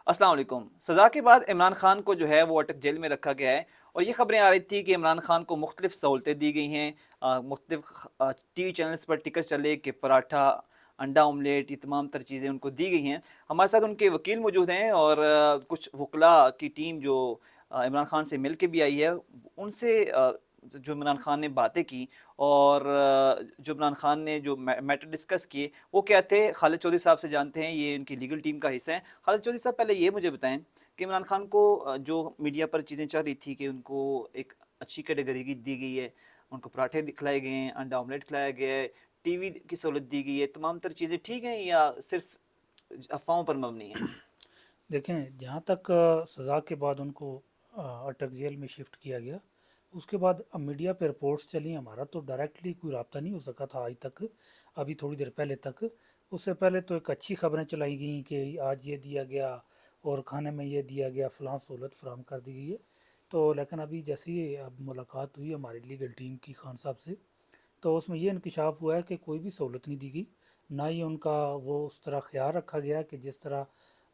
अस्सलाम वालेकुम। सज़ा के बाद इमरान खान को जो है वो अटक जेल में रखा गया है और ये खबरें आ रही थी कि इमरान खान को मुख्तलिफ सहूलतें दी गई हैं। मुख्तलिफ टीवी चैनल्स पर टिकर चले कि पराठा, अंडा ऑमलेट, ये तमाम तर चीज़ें उनको दी गई हैं। हमारे साथ उनके वकील मौजूद हैं और कुछ वकला की टीम जो इमरान खान से मिल के भी आई है, उनसे जो इमरान खान ने बातें की और जो इमरान खान ने जो मैटर डिस्कस किए वो क्या थे, खालिद चौधरी साहब से जानते हैं। ये उनकी लीगल टीम का हिस्सा है। खालिद चौधरी साहब, पहले ये मुझे बताएं कि इमरान खान को जो मीडिया पर चीज़ें चल रही थी कि उनको एक अच्छी कैटेगरी की दी गई है, उनको पराठे दिखलाए गए हैं, अंडा ऑमलेट खिलाया गया है, टीवी की सहूलत दी गई है, तमाम तर चीज़ें ठीक हैं या सिर्फ अफवाहों पर मबनी है? देखें, जहाँ तक सज़ा के बाद उनको अटक जेल में शिफ्ट किया गया, उसके बाद अब मीडिया पे रिपोर्ट्स चली। हमारा तो डायरेक्टली कोई रब्ता नहीं हो सका था आज तक, अभी थोड़ी देर पहले तक। उससे पहले तो एक अच्छी खबरें चलाई गई कि आज ये दिया गया और खाने में ये दिया गया, फ़लाँ सहूलत फराहम कर दी गई है। तो लेकिन अभी जैसे ही अब मुलाकात हुई हमारी लीगल टीम की खान साहब से, तो उसमें ये इंकशाफ हुआ है कि कोई भी सहूलत नहीं दी गई, ना ही उनका वो उस तरह ख्याल रखा गया कि जिस तरह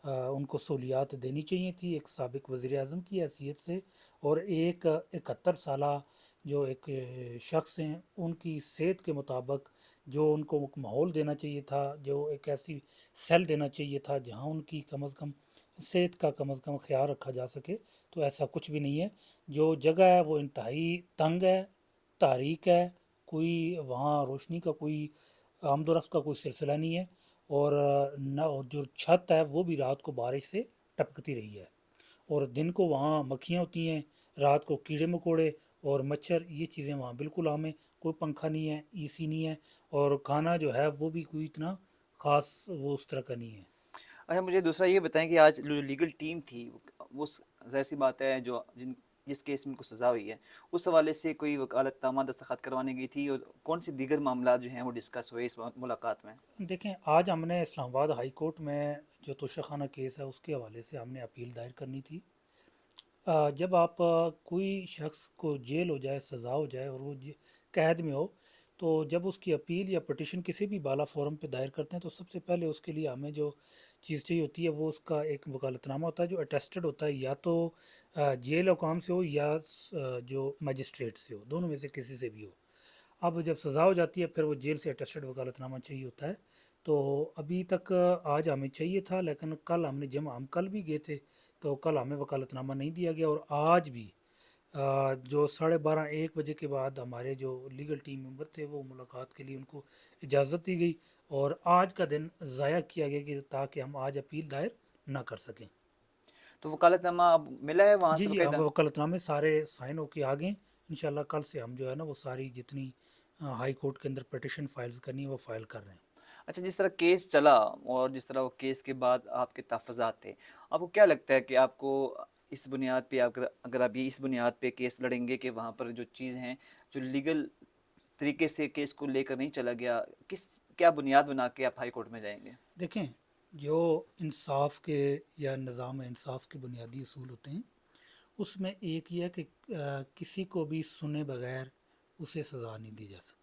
उनको सहूलियात देनी चाहिए थी एक साबिक वज़ीर आज़म की हैसियत से। और एक 71 साला जो एक शख्स हैं, उनकी सेहत के मुताबिक जो उनको एक माहौल देना चाहिए था, जो एक ऐसी सेल देना चाहिए था जहाँ उनकी कम अज़ कम सेहत का कम अज़ कम ख्याल रखा जा सके, तो ऐसा कुछ भी नहीं है। जो जगह है वो इंतहाई तंग है, तारीक है, कोई वहाँ रोशनी का कोई आमदोरफ्त का कोई सिलसिला नहीं है। और न जो छत है वो भी रात को बारिश से टपकती रही है। और दिन को वहाँ मक्खियाँ होती हैं, रात को कीड़े मकोड़े और मच्छर, ये चीज़ें वहाँ बिल्कुल आम है। कोई पंखा नहीं है, एसी नहीं है, और खाना जो है वो भी कोई इतना ख़ास वो उस तरह का नहीं है। अच्छा, मुझे दूसरा ये बताएं कि आज जो लीगल टीम थी वो ज़ाहिर सी बात है जो जिस केस में उनको सज़ा हुई है उस हवाले से कोई वकालतनामा दस्तखत करवाने गई थी और कौन सी दीगर मामला जो हैं वो डिस्कस हुए इस मुलाकात में? देखें, आज हमने इस्लामाबाद हाई कोर्ट में जो तोशाखाना केस है उसके हवाले से हमने अपील दायर करनी थी। जब आप कोई शख्स को जेल हो जाए, सज़ा हो जाए और वो कैद में हो, तो जब उसकी अपील या पटिशन किसी भी बाला फोरम पे दायर करते हैं, तो सबसे पहले उसके लिए हमें जो चीज़ चाहिए होती है वो उसका एक वकालतनामा होता है जो अटेस्टेड होता है, या तो जेल हुकाम से हो या जो मजिस्ट्रेट से हो, दोनों में से किसी से भी हो। अब जब सज़ा हो जाती है फिर वो जेल से अटेस्टेड वकालतनामा चाहिए होता है। तो अभी तक आज हमें चाहिए था, लेकिन कल हमने जब हम कल भी गए थे तो कल हमें वकालतनामा नहीं दिया गया। और आज भी जो 12:30 1 बजे के बाद हमारे जो लीगल टीम मेंबर थे वो मुलाकात के लिए उनको इजाज़त दी गई, और आज का दिन ज़ाया किया गया कि ताकि हम आज अपील दायर ना कर सकें। तो वकालतनामा अब मिला है वहाँ जी से जी, अब बाकायदा? वकालतनामे सारे साइन होके आ गए। इंशाल्लाह कल से हम जो है ना वो सारी जितनी हाई कोर्ट के अंदर पटिशन फाइल्स करनी है वो फाइल कर रहे हैं। अच्छा, जिस तरह केस चला और जिस तरह वो केस के बाद आपके तहफ़्फ़ुज़ात थे, आपको क्या लगता है कि आपको इस बुनियाद पे अगर अगर आप ये इस बुनियाद पे केस लड़ेंगे कि वहाँ पर जो चीज़ हैं, जो लीगल तरीके से केस को लेकर नहीं चला गया, किस क्या बुनियाद बना के आप हाई कोर्ट में जाएँगे? देखें, जो इंसाफ के या निज़ाम इंसाफ के बुनियादी असूल होते हैं, उसमें एक ये है कि किसी को भी सुने बगैर उसे सज़ा नहीं दी जा सकती।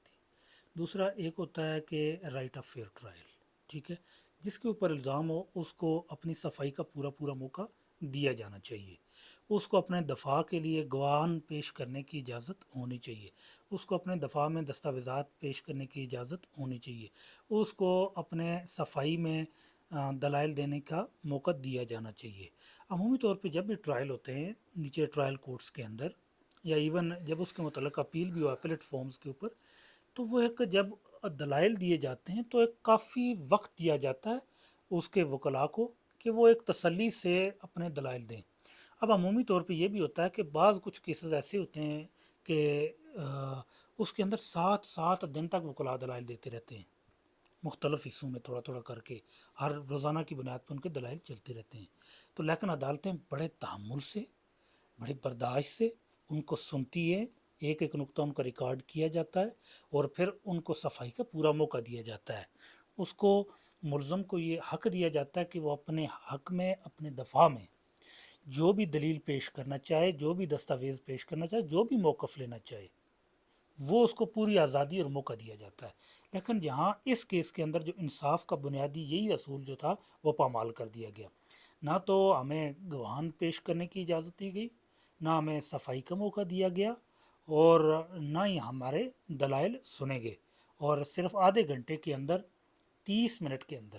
दूसरा एक होता है कि राइट ऑफ फेयर ट्रायल, ठीक है, जिसके ऊपर इल्ज़ाम हो उसको अपनी सफाई का पूरा पूरा मौका दिया जाना चाहिए। उसको अपने दफ़ा के लिए गवाहान पेश करने की इजाज़त होनी चाहिए। उसको अपने दफ़ा में दस्तावेज़ात पेश करने की इजाज़त होनी चाहिए। उसको अपने सफाई में दलाइल देने का मौका दिया जाना चाहिए। अमूमी तौर पे जब भी ट्रायल होते हैं नीचे ट्रायल कोर्ट्स के अंदर, या इवन जब उसके मतलब अपील भी हो एपेलेट फॉर्म्स के ऊपर, तो वो एक जब दलाइल दिए जाते हैं तो एक काफ़ी वक्त दिया जाता है उसके वकला को कि वो एक तसल्ली से अपने दलाइल दें। अब अमूमी तौर पे ये भी होता है कि बाज़ कुछ केसेस ऐसे होते हैं कि उसके अंदर 7 7 दिन तक वकला दलाइल देते रहते हैं, मुख्तलिफ़ हिस्सों में थोड़ा थोड़ा करके, हर रोज़ाना की बुनियाद पर उनके दलाइल चलते रहते हैं। तो लेकिन अदालतें बड़े तहम्मुल से, बड़े बर्दाश्त से उनको सुनती है, एक एक नुक्ता उनका रिकॉर्ड किया जाता है, और फिर उनको सफाई का पूरा मौका दिया जाता है। उसको मुलज़म को ये हक दिया जाता है कि वो अपने हक में अपने दफ़ा में जो भी दलील पेश करना चाहे, जो भी दस्तावेज़ पेश करना चाहे, जो भी मौक़िफ़ लेना चाहे, वो उसको पूरी आज़ादी और मौका दिया जाता है। लेकिन जहाँ इस केस के अंदर जो इंसाफ का बुनियादी यही असूल जो था वो पामाल कर दिया गया। نہ تو ہمیں گواہان پیش کرنے کی اجازت دی گئی، نہ ہمیں صفائی کا موقع دیا گیا، اور نہ ہی ہمارے دلائل سنے گئے، اور صرف آدھے گھنٹے کے اندر 30 منٹ کے اندر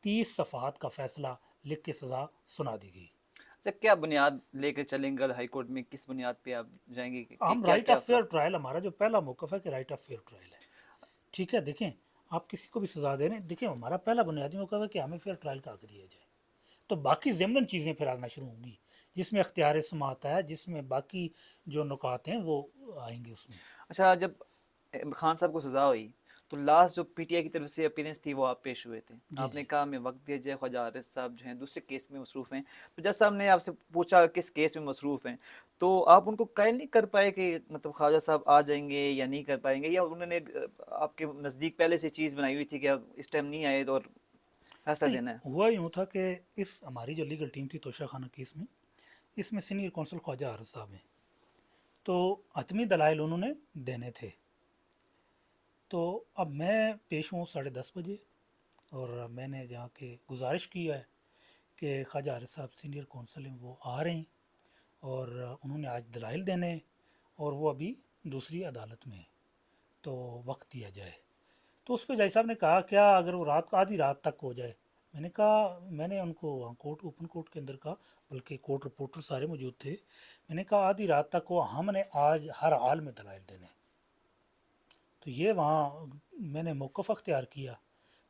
30 صفحات کا فیصلہ لکھ کے سزا سنا دی گئی۔ اچھا، کیا بنیاد لے کر چلیں گے ہائی کورٹ میں؟ کس بنیاد پہ آپ جائیں گے کہ ہم کیا رائٹ کیا آف فیئر ٹرائل، ہمارا جو پہلا موقف ہے کہ رائٹ آف فیئر ٹرائل ہے، ٹھیک ہے۔ دیکھیں، آپ کسی کو بھی سزا دے رہے ہیں، دیکھیں ہمارا پہلا بنیادی موقف ہے کہ ہمیں فیئر ٹرائل کا حق دیا جائے، تو باقی ضمن چیزیں پھر آنا شروع ہوں گی، جس میں اختیار سماعت ہے، جس میں باقی جو نکات ہیں وہ آئیں گے اس میں۔ اچھا، جب خان صاحب کو سزا ہوئی تو لاسٹ جو پی ٹی آئی کی طرف سے اپیرنس تھی وہ آپ پیش ہوئے تھے، جی آپ نے جی کہا ہمیں وقت دیا جائے، خواجہ عارف صاحب جو ہیں دوسرے کیس میں مصروف ہیں، تو جج صاحب نے آپ سے پوچھا کس کیس میں مصروف ہیں، تو آپ ان کو قائل نہیں کر پائے کہ مطلب خواجہ صاحب آ جائیں گے یا نہیں کر پائیں گے، یا انہوں نے آپ کے نزدیک پہلے سے چیز بنائی ہوئی تھی کہ اب اس ٹائم نہیں آئے تو اور فیصلہ نہیں، دینا ہے؟ ہوا یوں تھا کہ اس ہماری جو لیگل ٹیم تھی توشہ خانہ کیس میں، اس میں سینئر کونسل خواجہ عارف صاحب ہیں، تو حتمی دلائل انہوں نے دینے تھے، تو اب میں پیش ہوں 10:30 بجے، اور میں نے جہاں کے گزارش کی ہے کہ خواجہ عارف صاحب سینئر کونسل ہیں، وہ آ رہے ہیں، اور انہوں نے آج دلائل دینے ہیں، اور وہ ابھی دوسری عدالت میں ہیں، تو وقت دیا جائے۔ تو اس پہ جج صاحب نے کہا کیا اگر وہ رات کو آدھی رات تک ہو جائے؟ میں نے کہا، میں نے ان کو وہاں کورٹ اوپن کورٹ کے اندر کہا، بلکہ کورٹ رپورٹر سارے موجود تھے، میں نے کہا آدھی رات تک ہو، ہم نے آج ہر حال میں دلائل دینے۔ تو یہ وہاں میں نے موقف اختیار کیا،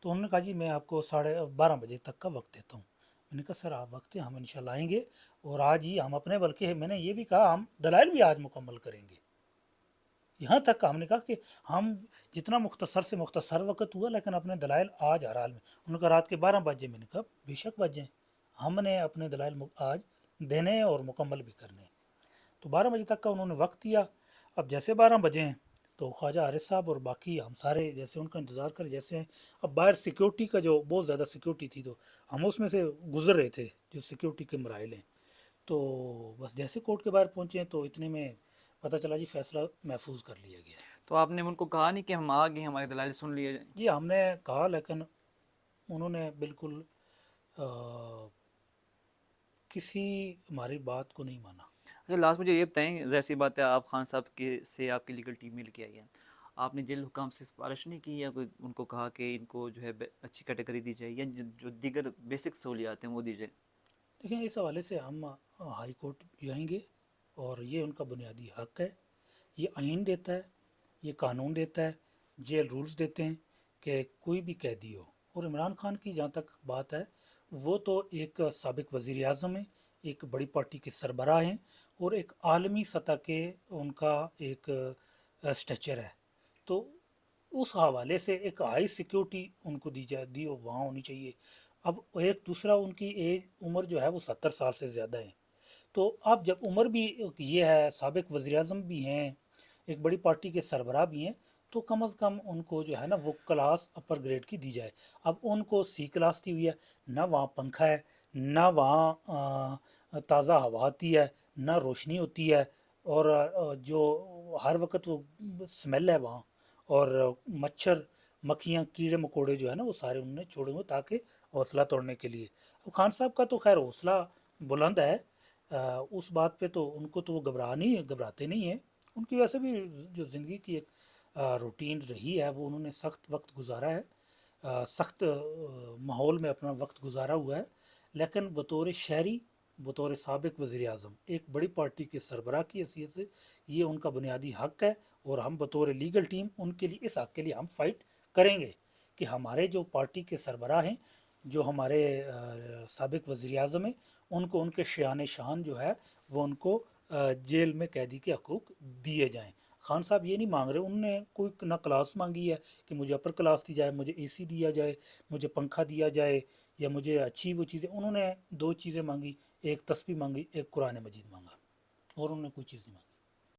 تو انہوں نے کہا جی میں آپ کو 12:30 بجے تک کا وقت دیتا ہوں۔ میں نے کہا سر آپ وقت دیں، ہم انشاءاللہ آئیں گے، اور آج ہی ہم اپنے، بلکہ میں نے یہ بھی کہا ہم دلائل بھی آج مکمل کریں گے، یہاں تک ہم نے کہا کہ ہم جتنا مختصر سے مختصر وقت ہوا لیکن اپنے دلائل آج ہر حال میں۔ انہوں نے کہا رات کے 12 بجے، میں نے کہا بے شک بج جائیں، ہم نے اپنے دلائل آج دینے ہیں اور مکمل بھی کرنے ہیں۔ تو 12 بجے تک کا انہوں نے وقت دیا۔ اب جیسے 12 بجے ہیں تو خواجہ عارف صاحب اور باقی ہم سارے جیسے ان کا انتظار کر، جیسے ہیں اب باہر سیکیورٹی کا جو بہت زیادہ سیکیورٹی تھی، تو ہم اس میں سے گزر رہے تھے جو سیکیورٹی کے مراحل ہیں، تو بس جیسے کورٹ کے باہر پہنچے تو اتنے میں پتہ چلا جی فیصلہ محفوظ کر لیا گیا ہے۔ تو آپ نے ان کو کہا نہیں کہ ہم آ گئے، ہمارے دلائل سن لیے جائیں؟ جی ہم نے کہا، لیکن انہوں نے بالکل کسی ہماری بات کو نہیں مانا۔ اچھا، لاسٹ مجھے یہ بتائیں، ظاہر سی بات ہے آپ خان صاحب کے سے آپ کی لیگل ٹیم مل کے آئی ہے، آپ نے جیل حکام سے سفارش نہیں کی یا کوئی ان کو کہا کہ ان کو جو ہے اچھی کیٹیگری دی جائے یا جو دیگر بیسک سہولیات ہیں وہ دی جائے؟ دیکھیں اس حوالے سے ہم ہائی کورٹ جائیں گے، اور یہ ان کا بنیادی حق ہے، یہ آئین دیتا ہے، یہ قانون دیتا ہے، جیل رولز دیتے ہیں کہ کوئی بھی قیدی ہو، اور عمران خان کی جہاں تک بات ہے، وہ تو ایک سابق وزیر اعظم ہیں، ایک بڑی پارٹی کے سربراہ ہیں، اور ایک عالمی سطح کے ان کا ایک اسٹیچر ہے، تو اس حوالے سے ایک ہائی سیکیورٹی ان کو دی وہاں ہونی چاہیے۔ اب ایک دوسرا ان کی عمر جو ہے وہ 70 سال سے زیادہ ہے، تو اب جب عمر بھی یہ ہے، سابق وزیر اعظم بھی ہیں، ایک بڑی پارٹی کے سربراہ بھی ہیں، تو کم از کم ان کو جو ہے نا وہ کلاس اپر گریڈ کی دی جائے۔ اب ان کو سی کلاس دی ہوئی ہے، نہ وہاں پنکھا ہے، نہ وہاں تازہ ہوا آتی ہے، نہ روشنی ہوتی ہے، اور جو ہر وقت وہ اسمیل ہے وہاں، اور مچھر مکھیاں کیڑے مکوڑے جو ہے نا وہ سارے انہوں نے چھوڑے ہوئے تاکہ حوصلہ توڑنے کے لیے۔ اب خان صاحب کا تو خیر حوصلہ بلند ہے، اس بات پہ تو ان کو تو وہ گھبراتے نہیں ہیں، ان کی ویسے بھی جو زندگی کی ایک روٹین رہی ہے، وہ انہوں نے سخت وقت گزارا ہے، سخت ماحول میں اپنا وقت گزارا ہوا ہے، لیکن بطور شہری، بطور سابق وزیر اعظم، ایک بڑی پارٹی کے سربراہ کی حیثیت سے یہ ان کا بنیادی حق ہے، اور ہم بطور لیگل ٹیم ان کے لیے اس حق کے لیے ہم فائٹ کریں گے کہ ہمارے جو پارٹی کے سربراہ ہیں، جو ہمارے سابق وزیر اعظم ہیں، ان کو ان کے شایان شان جو ہے وہ ان کو جیل میں قیدی کے حقوق دیے جائیں۔ خان صاحب یہ نہیں مانگ رہے، انہوں نے کوئی نہ کلاس مانگی ہے کہ مجھے اپر کلاس دی جائے، مجھے اے سی دیا جائے، مجھے پنکھا دیا جائے، یا مجھے اچھی وہ چیزیں، انہوں نے 2 چیزیں مانگی، ایک تسبیح مانگی، ایک قرآن مجید مانگا، اور انہوں نے کوئی چیز نہیں مانگی۔